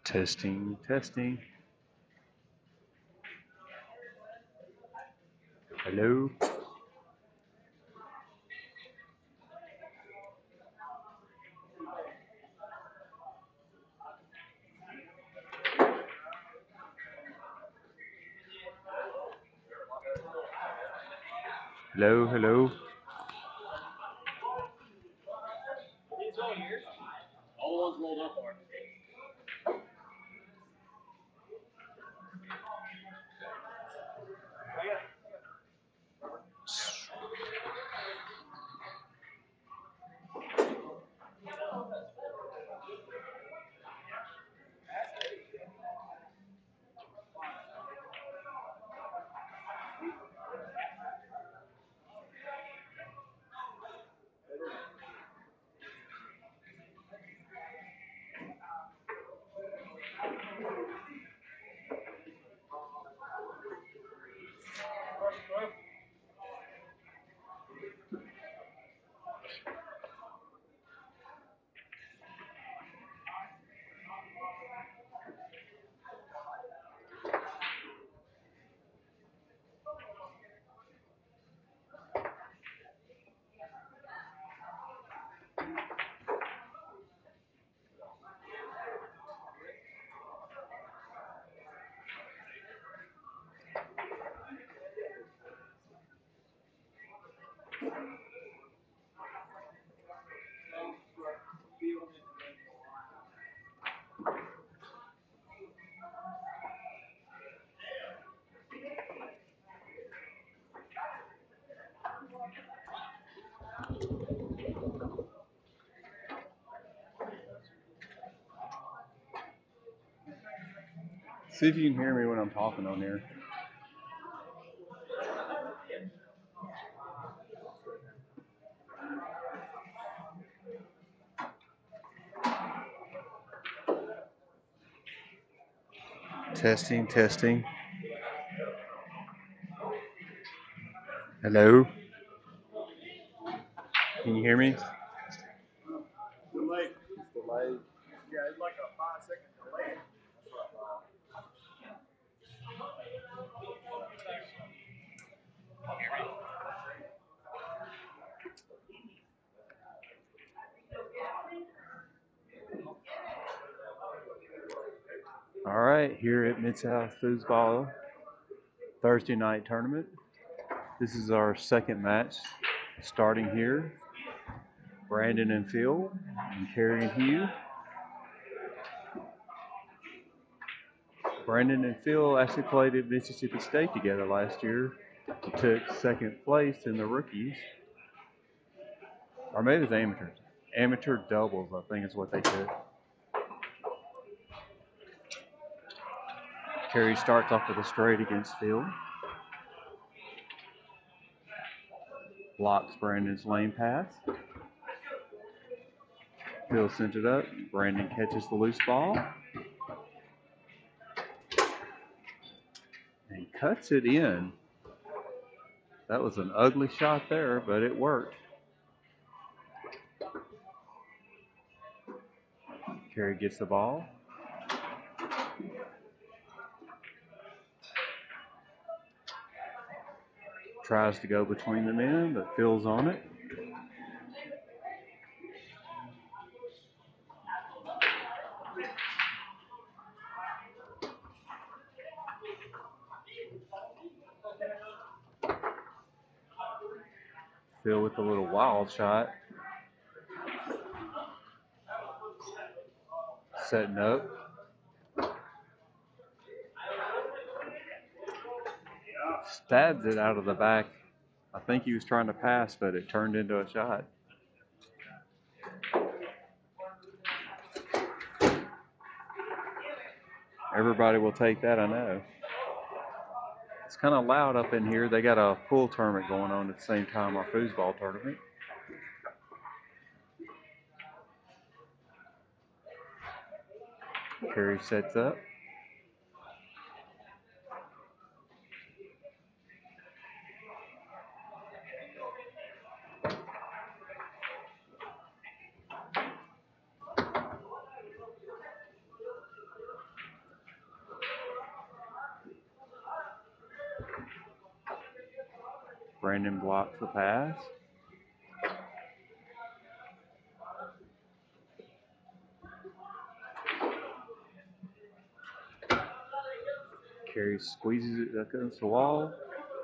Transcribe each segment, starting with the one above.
Testing, testing. Hello. Hello, hello. See if you can hear me when I'm talking on here. Testing, testing. Hello. Can you hear me? Delay. Yeah, it's like a 5-second delay. All right, here at Midsouth Foosball Thursday night tournament. This is our second match starting here. Brandon and Phil and Carrie and Hugh. Brandon and Phil actually played at Mississippi State together last year. They took second place in the rookies. Or maybe it was amateurs. Amateur doubles, I think is what they took. Carrie starts off with a straight against Phil. Blocks Brandon's lane pass. Phil sends it up. Brandon catches the loose ball. And cuts it in. That was an ugly shot there, but it worked. Carrie gets the ball. Tries to go between the men, but Phil's on it. Phil with a little wild shot. Setting up. Stabs it out of the back. I think he was trying to pass, but it turned into a shot. Everybody will take that, I know. It's kind of loud up in here. They got a pool tournament going on at the same time, our foosball tournament. Carrie sets up. Brandon blocks the pass. Carey squeezes it against the wall,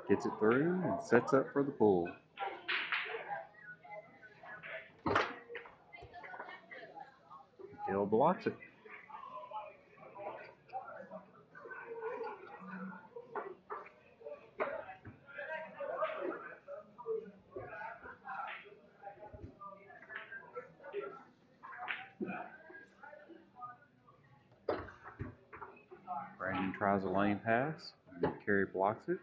gets it through, and sets up for the pull. Hill blocks it. Brandon tries a lane pass, and Carey blocks it.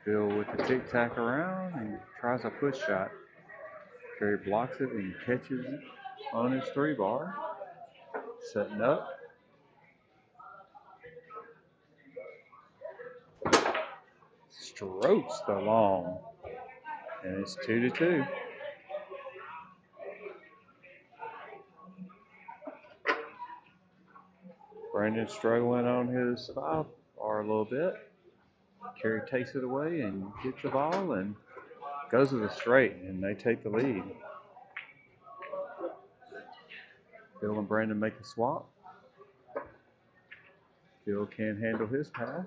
Phil with the tic-tac around and tries a push shot. Carey blocks it and catches it on his 3-bar. Setting up. Strokes the long. And it's 2-2. Brandon struggling on his 5-bar a little bit. Carey takes it away and gets the ball and goes with a straight, and they take the lead. Phil and Brandon make a swap. Phil can't handle his pass.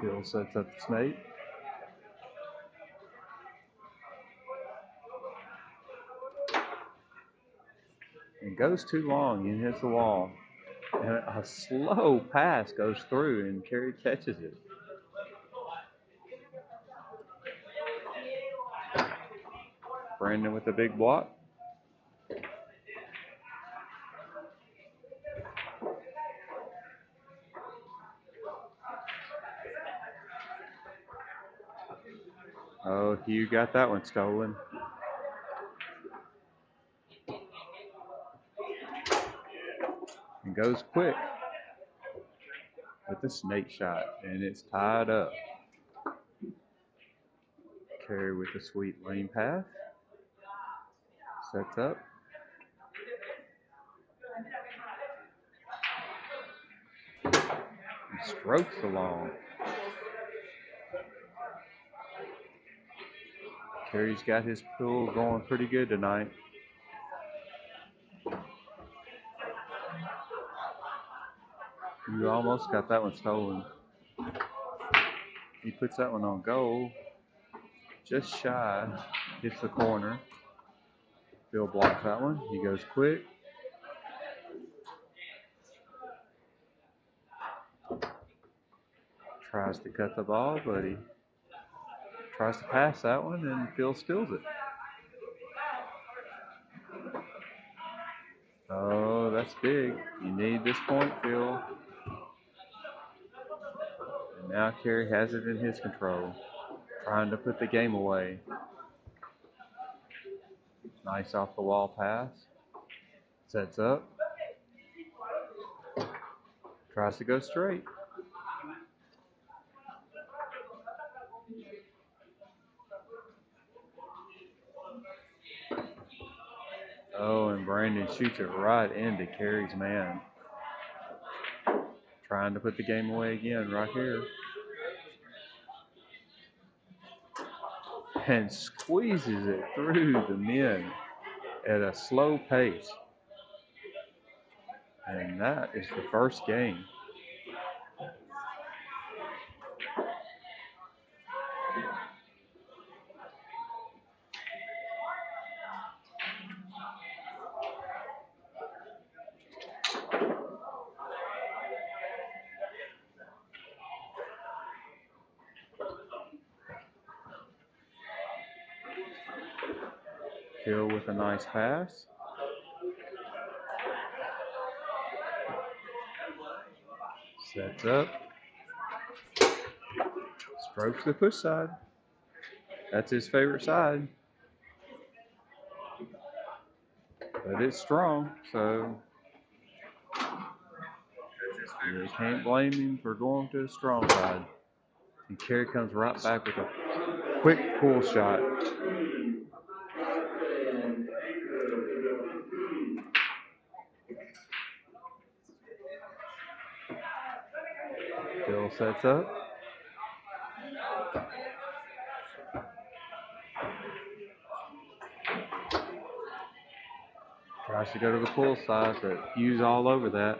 Phil sets up the snake. And goes too long and hits the wall. And a slow pass goes through and Carey catches it. Brandon with the big block. Oh, Hugh got that one stolen. And goes quick with the snake shot, and it's tied up. Carey with a sweet lane pass. Sets up. And strokes along. Carey's got his pool going pretty good tonight. You almost got that one stolen. He puts that one on goal. Just shy. Hits the corner. Phil blocks that one. He goes quick. Tries to cut the ball, but he tries to pass that one, and Phil steals it. Oh, that's big. You need this point, Phil. And now Carey has it in his control, trying to put the game away. Nice off the wall pass. Sets up. Tries to go straight. Oh, and Brandon shoots it right into Carey's man. Trying to put the game away again right here. And squeezes it through the men at a slow pace. And that is the first game. Hill with a nice pass. Sets up. Strokes the push side. That's his favorite side. But it's strong, so You can't blame him for going to his strong side. And Carey comes right back with a quick pull shot. Bill sets up. Tries to go to the pull side, but Hughes all over that.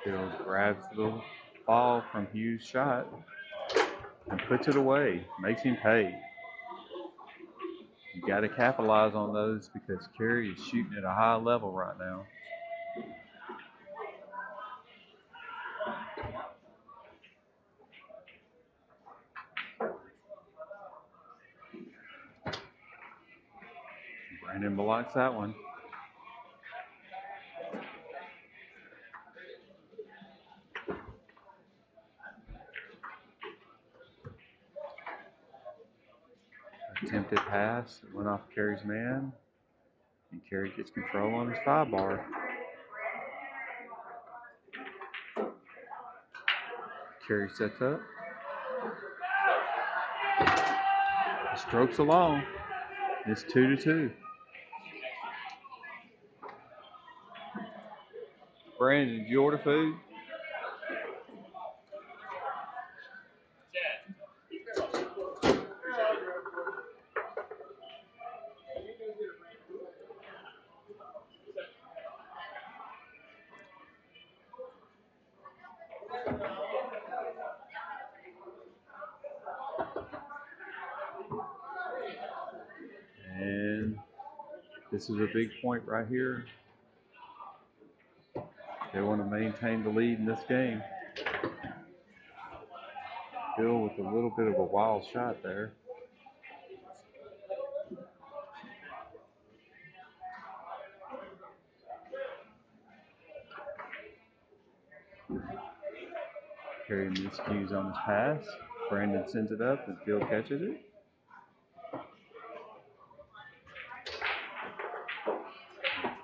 Bill grabs the ball from Hughes' shot and puts it away. Makes him pay. You got to capitalize on those because Carey is shooting at a high level right now. Brandon blocks that one. Attempted pass, went off Carey's man, and Carey gets control on his 5-bar. Carey sets up. Strokes along. It's 2-2. Brandon, did you order food? And this is a big point right here. They want to maintain the lead in this game. Bill with a little bit of a wild shot there. Carey miscues on his pass. Brandon sends it up and Bill catches it.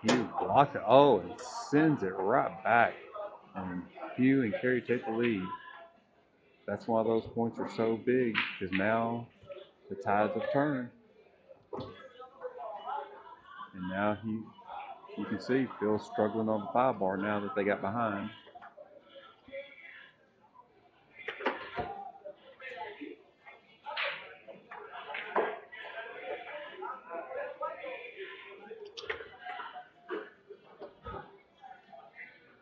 Hugh blocks it. Oh, and sends it right back. And Hugh and Carey take the lead. That's why those points are so big, because now the tides have turned. And now you can see Phil's struggling on the 5-bar now that they got behind.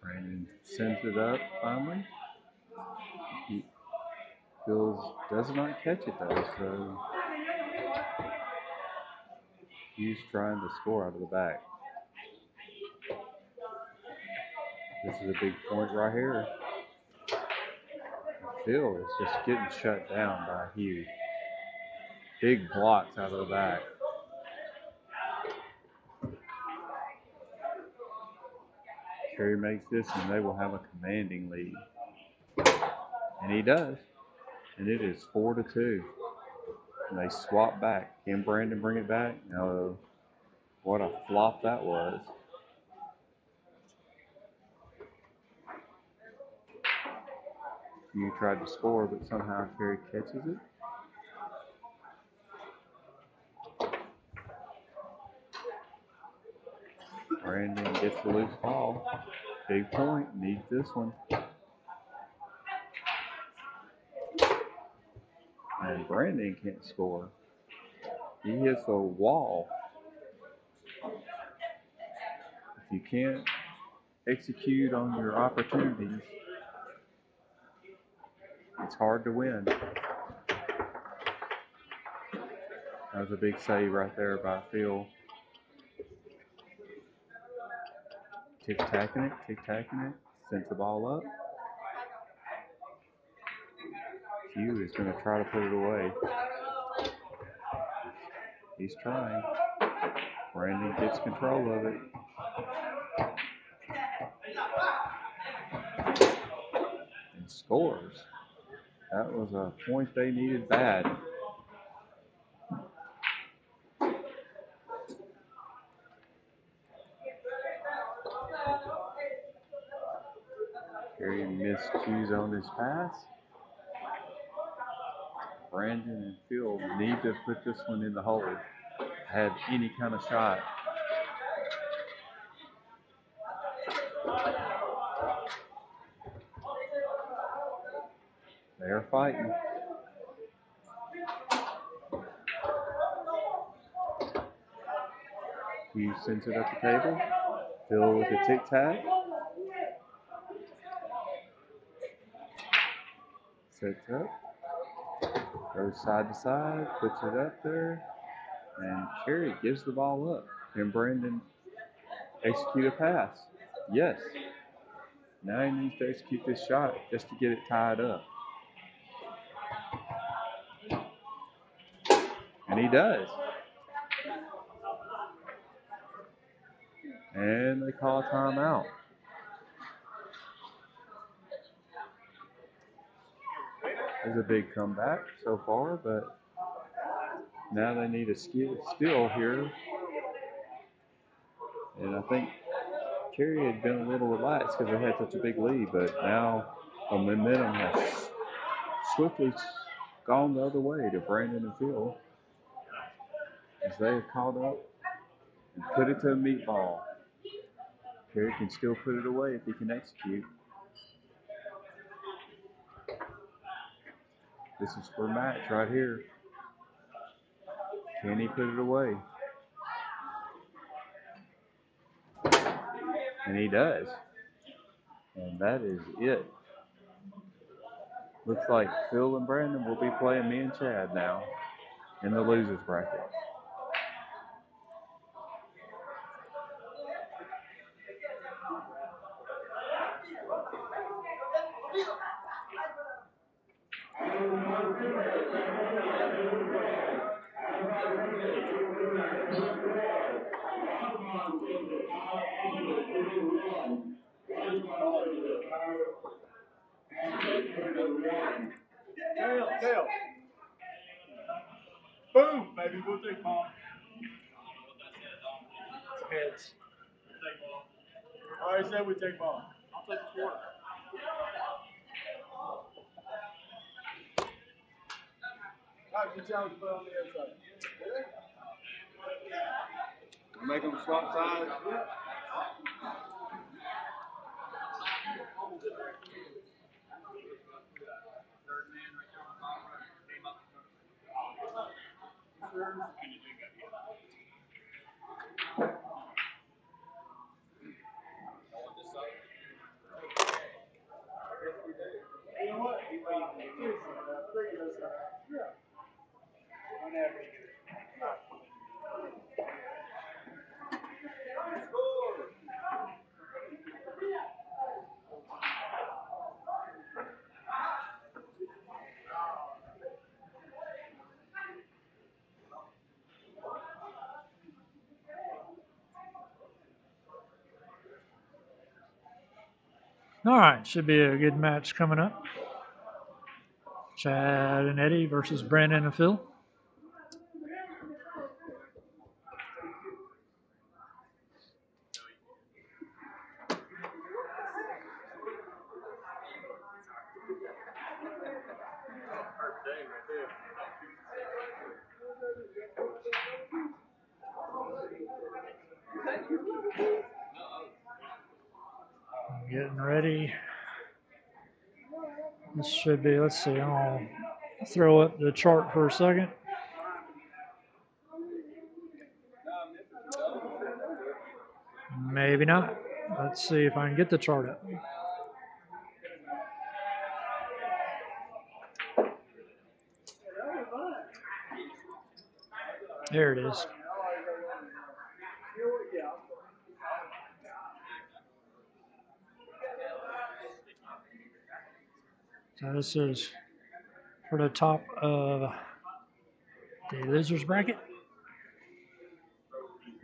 Brandon sends it up finally. Phil does not catch it though, so he's trying to score out of the back. This is a big point right here. Phil is just getting shut down by Hugh. Big blocks out of the back. Carey makes this and they will have a commanding lead. And he does. And it is 4-2. And they swap back. Can Brandon bring it back? No. What a flop that was. You tried to score, but somehow Carey catches it. Brandon gets the loose ball. Big point. Needs this one. And Brandon can't score. He hits a wall. If you can't execute on your opportunities, it's hard to win. That was a big save right there by Phil. Tic-tacking it, sends the ball up. Hugh is going to try to put it away. He's trying. Brandon gets control of it. And scores. That was a point they needed bad. Hughes on this pass. Brandon and Phil need to put this one in the hole. Have any kind of shot. They're fighting. Hughes sends it up the table. Phil with the tic-tac. Sets up. Goes side to side. Puts it up there. And Carey gives the ball up. Can Brandon execute a pass? Yes. Now he needs to execute this shot just to get it tied up. And he does. And they call a timeout. It's a big comeback so far, but now they need a steal here. And I think Carey had been a little relaxed because they had such a big lead, but now the momentum has swiftly gone the other way to Brandon and Phil as they have caught up and put it to a meatball. Carey can still put it away if he can execute. This is for match right here. Can he put it away? And he does. And that is it. Looks like Phil and Brandon will be playing me and Chad now in the losers bracket. Tail. Boom, baby. We'll take ball. Heads. I already said we take ball. I'll take the quarter. All right, you challenge the ball on the other side. Make them swap sides. You know what? All right, should be a good match coming up. Chad and Eddie versus Brandon and Phil. Getting ready. This should be, let's see, I'll throw up the chart for a second. Maybe not. Let's see if I can get the chart up. There it is. So this is for the top of the losers bracket.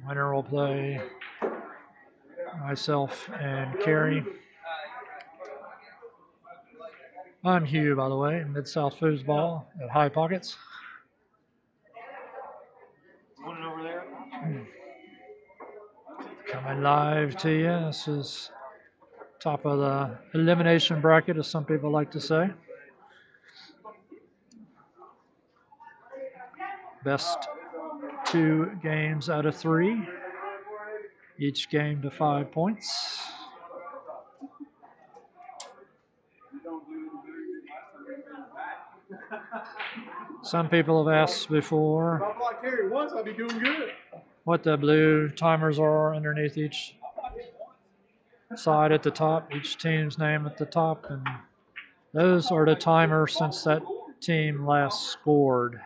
Winner will play myself and Carey. I'm Hugh, by the way, Midsouth Foosball at High Pockets. Over there. Coming live to you. This is top of the elimination bracket, as some people like to say. Best 2 games out of 3. Each game to 5 points. Some people have asked before If I block Terry once, I'll be doing good. what the blue timers are underneath each side at the top, each team's name at the top, and those are the timers since that team last scored.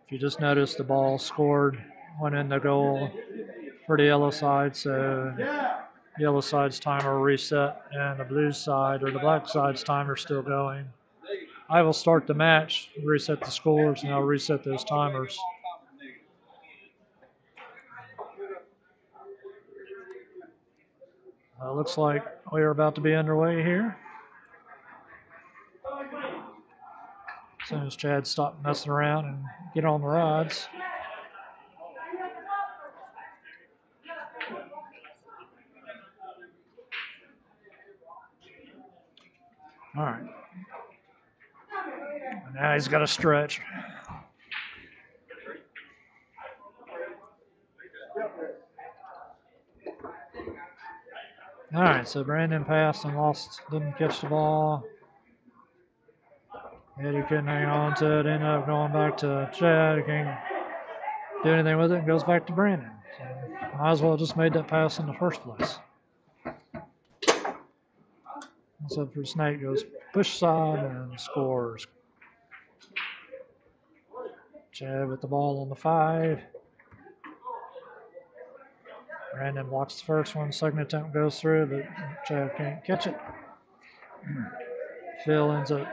If you just notice, the ball scored, went in the goal for the yellow side, so yellow side's timer will reset, and the blue side or the black side's timer is still going. I will start the match, reset the scores, and I'll reset those timers. Looks like we are about to be underway here. As soon as Chad stopped messing around and get on the rods. All right. And now he's got to stretch. All right, so Brandon passed and lost, didn't catch the ball. Eddie couldn't hang on to it, ended up going back to Chad. He can't do anything with it and goes back to Brandon. So might as well just made that pass in the first place. So for Snake goes push side and scores. Chad with the ball on the 5. Brandon blocks the first one. Second attempt goes through, but Chad can't catch it. Phil ends up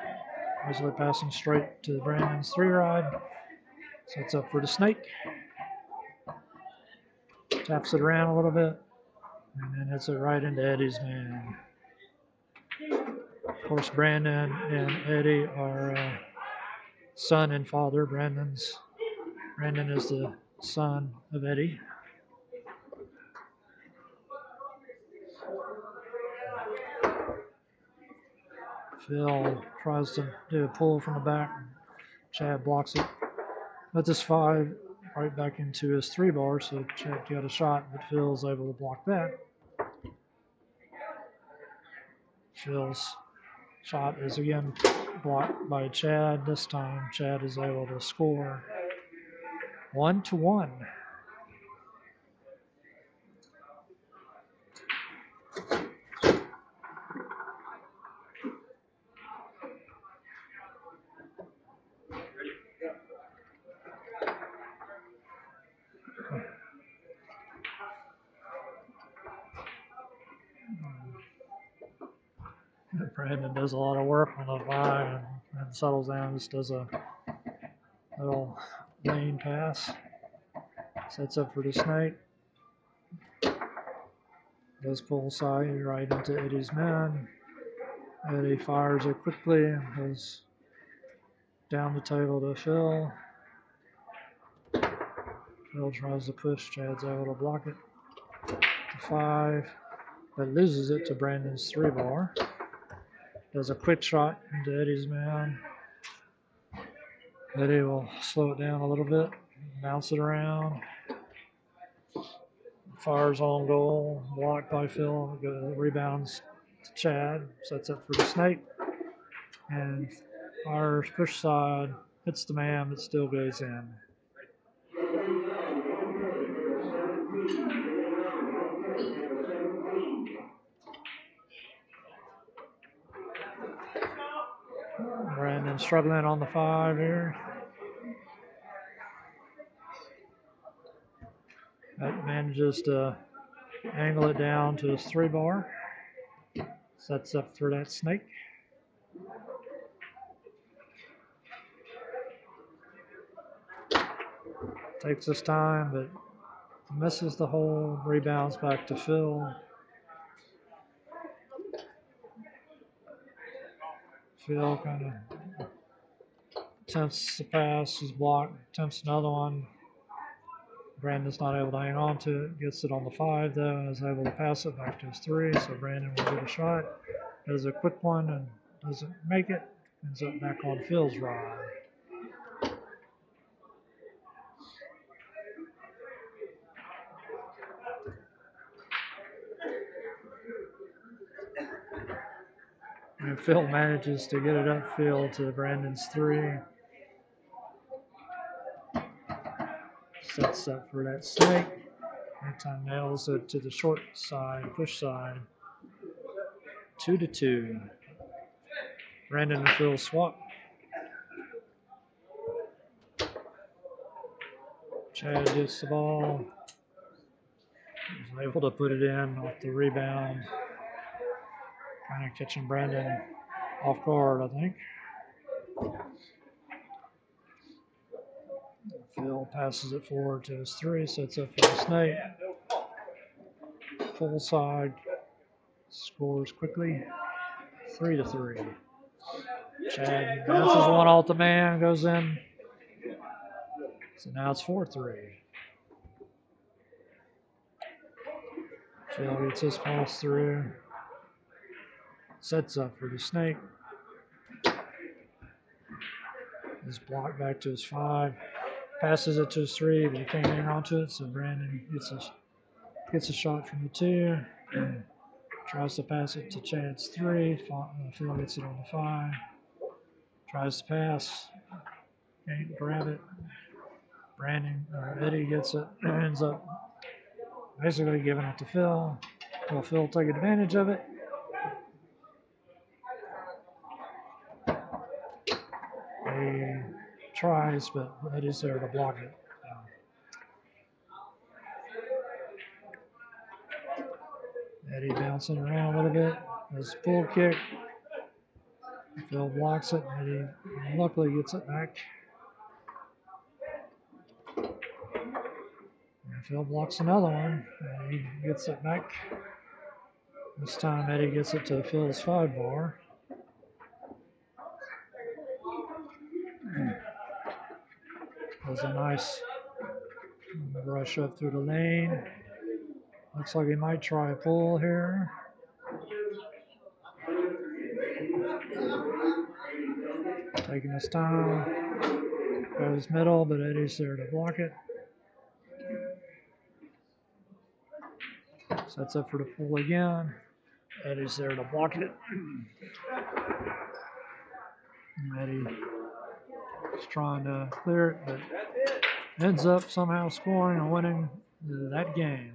easily passing straight to Brandon's 3-rod. Sets up for the Snake. Taps it around a little bit, and then hits it right into Eddie's man. Of course, Brandon and Eddie are son and father. Brandon is the son of Eddie. Phil tries to do a pull from the back. Chad blocks it. But this 5 right back into his 3-bar, so Chad got a shot, but Phil's able to block that. Phil's shot is again blocked by Chad. This time, Chad is able to score 1-1. Brandon does a lot of work on the 5 and settles down. Just does a little lane pass. Sets up for the Snake. Does pull side right into Eddie's man. Eddie fires it quickly and goes down the table to Phil. Phil tries to push. Chad's able to block it. To 5, but loses it to Brandon's 3-bar. Does a quick shot into Eddie's man. Eddie will slow it down a little bit, bounce it around. Fires on goal, blocked by Phil. Rebounds to Chad, sets up for the Snake. And fires push side, hits the man, but still goes in. Brandon struggling on the 5 here. That manages to angle it down to his 3-bar. Sets up for that Snake. Takes his time, but misses the hole. Rebounds back to Phil. Phil kind of attempts the pass, is blocked, attempts another one. Brandon's not able to hang on to it. Gets it on the 5 though, and is able to pass it back to his 3. So Brandon will get a shot. Does a quick one and doesn't make it. Ends up back on Phil's rod. And Phil manages to get it upfield to Brandon's 3. Sets up for that snake. That time nails it to the short side, push side. 2-2. Brandon and Phil swap. Chad gets the ball. He's able to put it in off the rebound. Kind of catching Brandon off guard, I think. Phil passes it forward to his 3, sets up for the snake. Full side, scores quickly, 3-3. Chad bounces one off the man, goes in. So now it's 4-3. Phil gets his pass through. Sets up for the snake. His block back to his 5. Passes it to his 3, but he can't hang on to it. So Brandon gets a shot from the 2. Tries to pass it to Chad's 3. Phil gets it on the 5. Tries to pass. Can't grab it. Eddie gets it. Ends up basically giving it to Phil. Will Phil take advantage of it? He tries, but Eddie's there to block it. Eddie bouncing around a little bit. Does a pull kick. Phil blocks it. Eddie luckily gets it back. And Phil blocks another one. And he gets it back. This time Eddie gets it to Phil's 5 bar. Does a nice brush up through the lane. Looks like he might try a pull here. Taking his time. Goes middle, but Eddie's there to block it. Sets up for the pull again. Eddie's there to block it. Eddie is trying to clear it, but ends up somehow scoring and winning that game.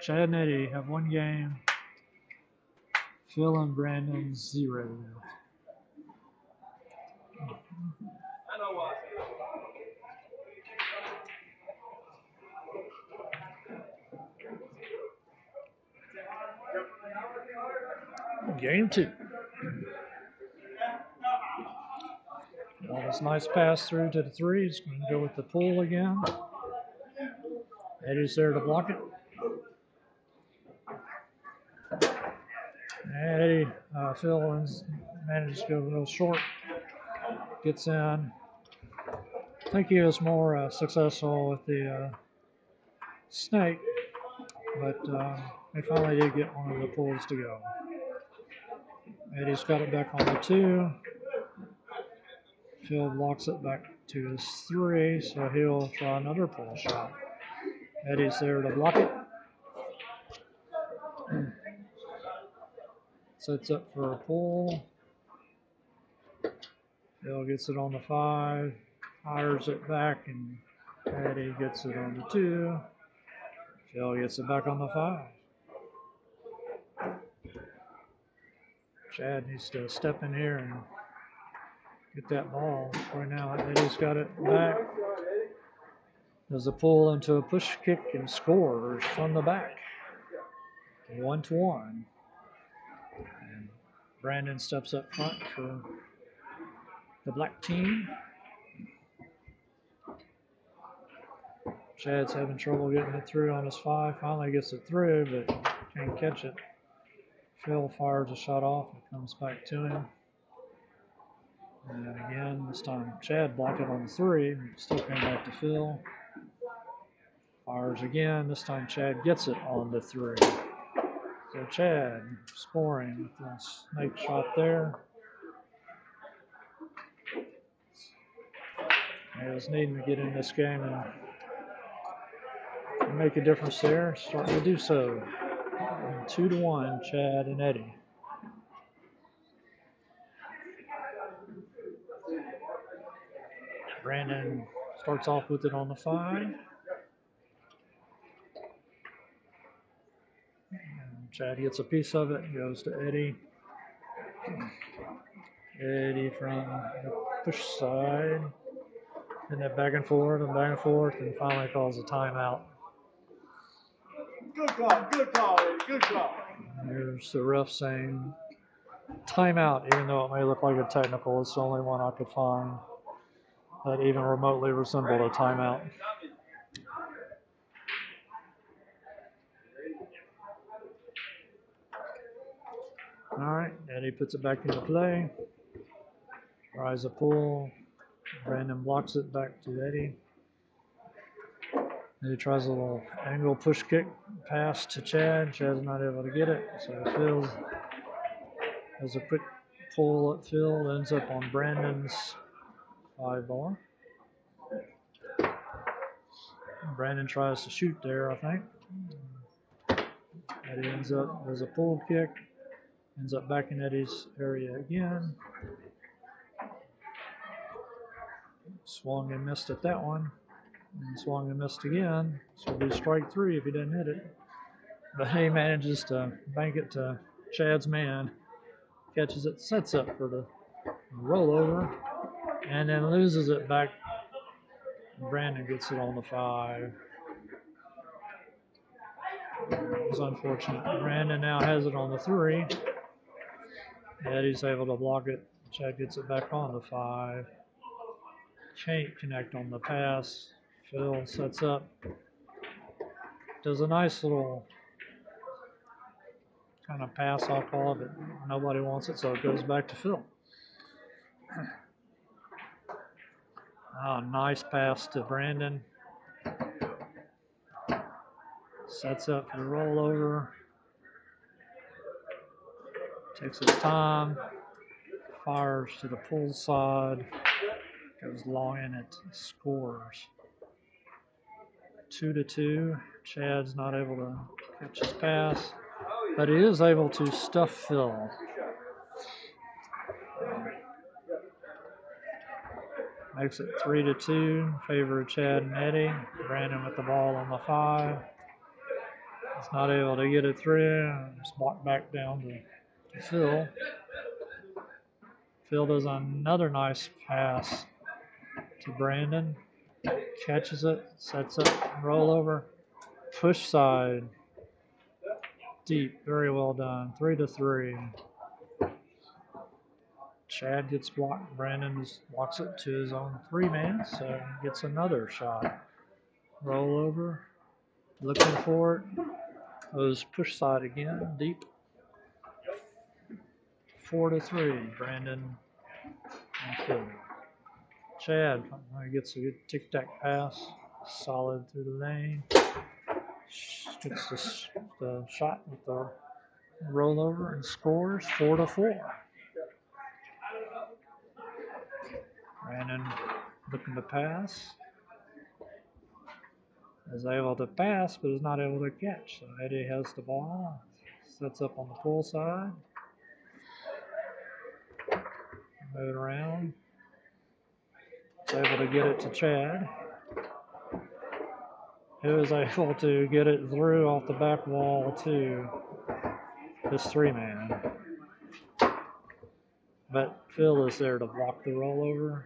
Chad and Eddie have 1 game. Phil and Brandon 0. Game 2. Well, this nice pass through to the 3. He's going to go with the pull again. Eddie's there to block it. And Eddie, Phil manages to go real short. Gets in. I think he was more successful with the snake, but he finally did get one of the pulls to go. Eddie's got it back on the 2. Phil blocks it back to his 3, so he'll try another pull shot. Eddie's there to block it. Sets up for a pull. Phil gets it on the 5, fires it back, and Eddie gets it on the 2. Phil gets it back on the 5. Chad needs to step in here and get that ball. Right now, Eddie's got it back. Does a pull into a push kick and scores from the back. 1-1. And Brandon steps up front for the black team. Chad's having trouble getting it through on his 5. Finally gets it through, but can't catch it. Phil fires a shot off. It comes back to him. And again, this time Chad blocked it on the 3. Still came back to Phil. Fires again. This time Chad gets it on the 3. So Chad scoring with the snake shot there. He was needing to get in this game and make a difference there. Starting to do so. 2-1, Chad and Eddie. Brandon starts off with it on the 5. And Chad gets a piece of it, goes to Eddie. Eddie from the push side. And then back and forth, and finally calls a timeout. Good call, Eddie, good call. There's the ref saying timeout, even though it may look like a technical. It's the only one I could find that even remotely resembled a timeout. All right, Eddie puts it back into play. Tries a pull. Brandon blocks it back to Eddie. Eddie tries a little angle push kick pass to Chad. Chad's not able to get it, so Phil has a quick pull at Phil. Ends up on Brandon's 5 bar. Brandon tries to shoot there, I think. Eddie ends up, there's a pull kick. Ends up back in Eddie's area again. Swung and missed at that one. And swung and missed again. So it'll be strike 3 if he doesn't hit it. But he manages to bank it to Chad's man. Catches it, sets up for the rollover. And then loses it back. Brandon gets it on the 5. It was unfortunate. Brandon now has it on the 3. Eddie's able to block it. Chad gets it back on the 5. Can't connect on the pass. Phil sets up. Does a nice little kind of pass, I'll call it, but nobody wants it, so it goes back to Phil. Nice pass to Brandon. Sets up for the rollover. Takes his time. Fires to the pull side. Goes long in it. Scores. 2-2. Chad's not able to catch his pass, but he is able to stuff Phil. Makes it 3-2 in favor of Chad and Eddie. Brandon with the ball on the 5. He's not able to get it through. Just blocked back down to Phil. Phil does another nice pass to Brandon. Catches it, sets up, roll over, push side. Deep, very well done. 3-3. Chad gets blocked. Brandon just walks it to his own 3-man, so he gets another shot. Roll over, looking for it. Goes push side again, deep. 4-3. Brandon and Phil. Chad gets a good tic-tac pass, solid through the lane. Gets the shot with the rollover and scores 4-4. Brandon looking to pass. Is able to pass, but is not able to catch. So Eddie has the ball. Sets up on the pull side. Move it around. Is able to get it to Chad, who is able to get it through off the back wall to this 3-man. But Phil is there to block the rollover.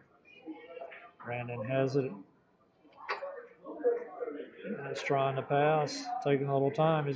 Brandon has it. He's trying to pass, taking a little time. He's